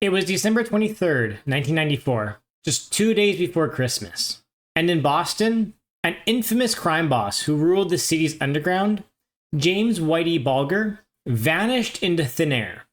It was December 23rd, 1994, just 2 days before Christmas. And in Boston, an infamous crime boss who ruled the city's underground, James Whitey Bulger, vanished into thin air.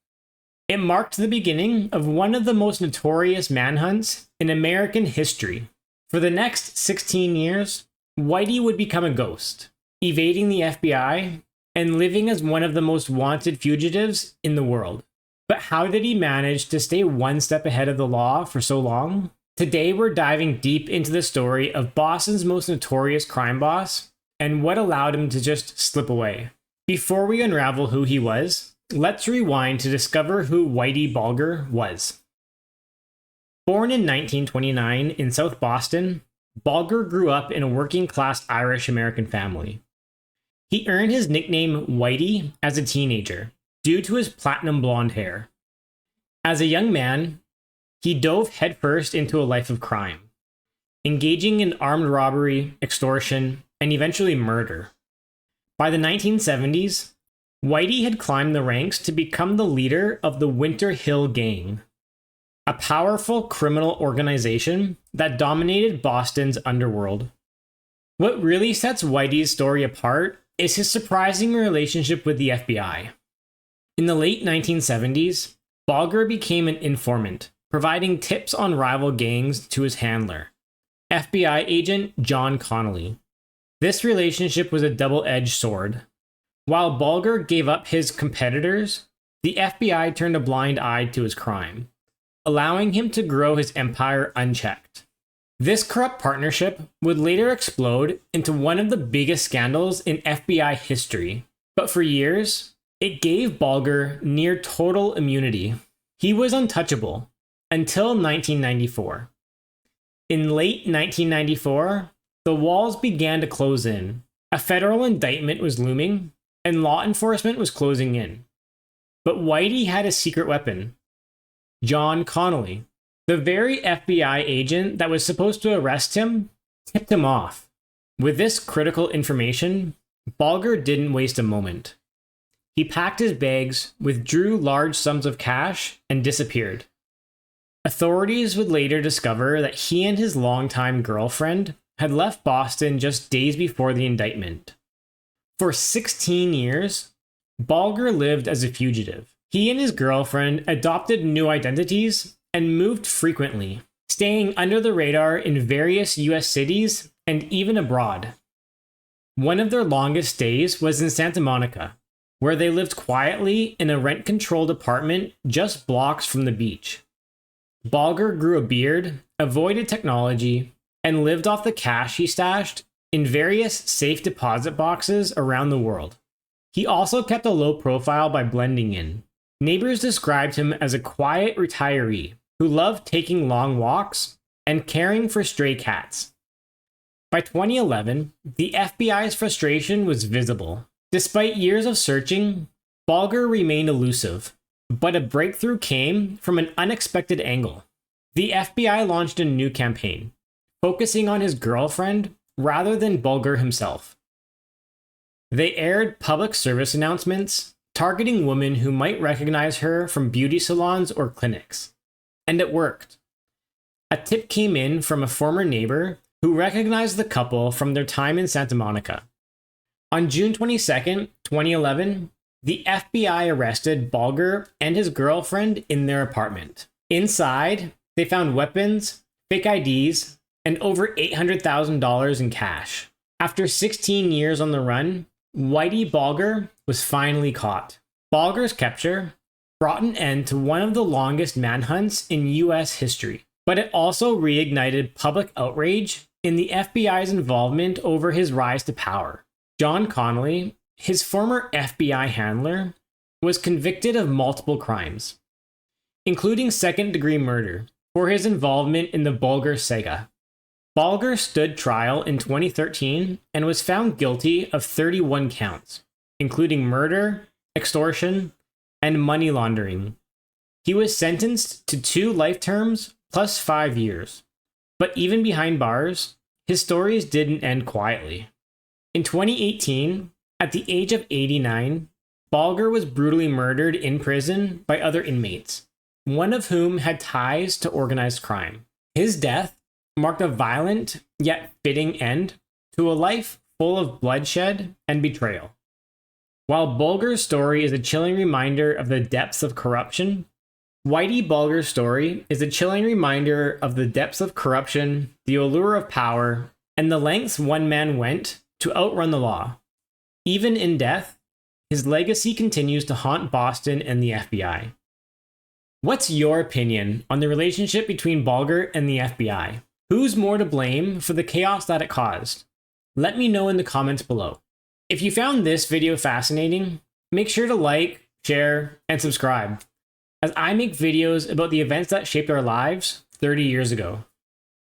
It marked the beginning of one of the most notorious manhunts in American history. For the next 16 years, Whitey would become a ghost, evading the FBI and living as one of the most wanted fugitives in the world. But how did he manage to stay one step ahead of the law for so long? Today we're diving deep into the story of Boston's most notorious crime boss and what allowed him to just slip away. Before we unravel who he was, let's rewind to discover who Whitey Bulger was. Born in 1929 in South Boston, Bulger grew up in a working-class Irish-American family. He earned his nickname Whitey as a teenager due to his platinum blonde hair. As a young man, he dove headfirst into a life of crime, engaging in armed robbery, extortion, and eventually murder. By the 1970s, Whitey had climbed the ranks to become the leader of the Winter Hill Gang, a powerful criminal organization that dominated Boston's underworld. What really sets Whitey's story apart is his surprising relationship with the FBI. In the late 1970s, Bulger became an informant, providing tips on rival gangs to his handler, FBI agent John Connolly. This relationship was a double-edged sword. While Bulger gave up his competitors, the FBI turned a blind eye to his crime, allowing him to grow his empire unchecked. This corrupt partnership would later explode into one of the biggest scandals in FBI history, but for years, it gave Bulger near total immunity. He was untouchable until 1994. In late 1994, the walls began to close in. A federal indictment was looming, and law enforcement was closing in. But Whitey had a secret weapon: John Connolly. The very FBI agent that was supposed to arrest him tipped him off. With this critical information, Bulger didn't waste a moment. He packed his bags, withdrew large sums of cash, and disappeared. Authorities would later discover that he and his longtime girlfriend had left Boston just days before the indictment. For 16 years, Bulger lived as a fugitive. He and his girlfriend adopted new identities and moved frequently, staying under the radar in various US cities and even abroad. One of their longest stays was in Santa Monica, where they lived quietly in a rent-controlled apartment just blocks from the beach. Bulger grew a beard, avoided technology, and lived off the cash he stashed in various safe deposit boxes around the world. He also kept a low profile by blending in. Neighbors described him as a quiet retiree who loved taking long walks and caring for stray cats. By 2011, the FBI's frustration was visible. Despite years of searching, Bulger remained elusive, but a breakthrough came from an unexpected angle. The FBI launched a new campaign, focusing on his girlfriend rather than Bulger himself. They aired public service announcements targeting women who might recognize her from beauty salons or clinics. And it worked. A tip came in from a former neighbor who recognized the couple from their time in Santa Monica. On June 22nd, 2011, the FBI arrested Bulger and his girlfriend in their apartment. Inside, they found weapons, fake IDs, and over $800,000 in cash. After 16 years on the run, Whitey Bulger was finally caught. Bulger's capture brought an end to one of the longest manhunts in US history, but it also reignited public outrage in the FBI's involvement over his rise to power. John Connolly, his former FBI handler, was convicted of multiple crimes, including second-degree murder, for his involvement in the Bulger saga. Bulger stood trial in 2013 and was found guilty of 31 counts, including murder, extortion, and money laundering. He was sentenced to 2 life terms plus 5 years. But even behind bars, his stories didn't end quietly. In 2018, at the age of 89, Bulger was brutally murdered in prison by other inmates. one of whom had ties to organized crime. His death marked a violent yet fitting end to a life full of bloodshed and betrayal. While Bulger's story is a chilling reminder of the depths of corruption, Whitey Bulger's story is a chilling reminder of the depths of corruption, the allure of power, and the lengths one man went to outrun the law. Even in death, his legacy continues to haunt Boston and the FBI. What's your opinion on the relationship between Bulger and the FBI? Who's more to blame for the chaos that it caused? Let me know in the comments below. If you found this video fascinating, make sure to like, share, and subscribe, as I make videos about the events that shaped our lives 30 years ago.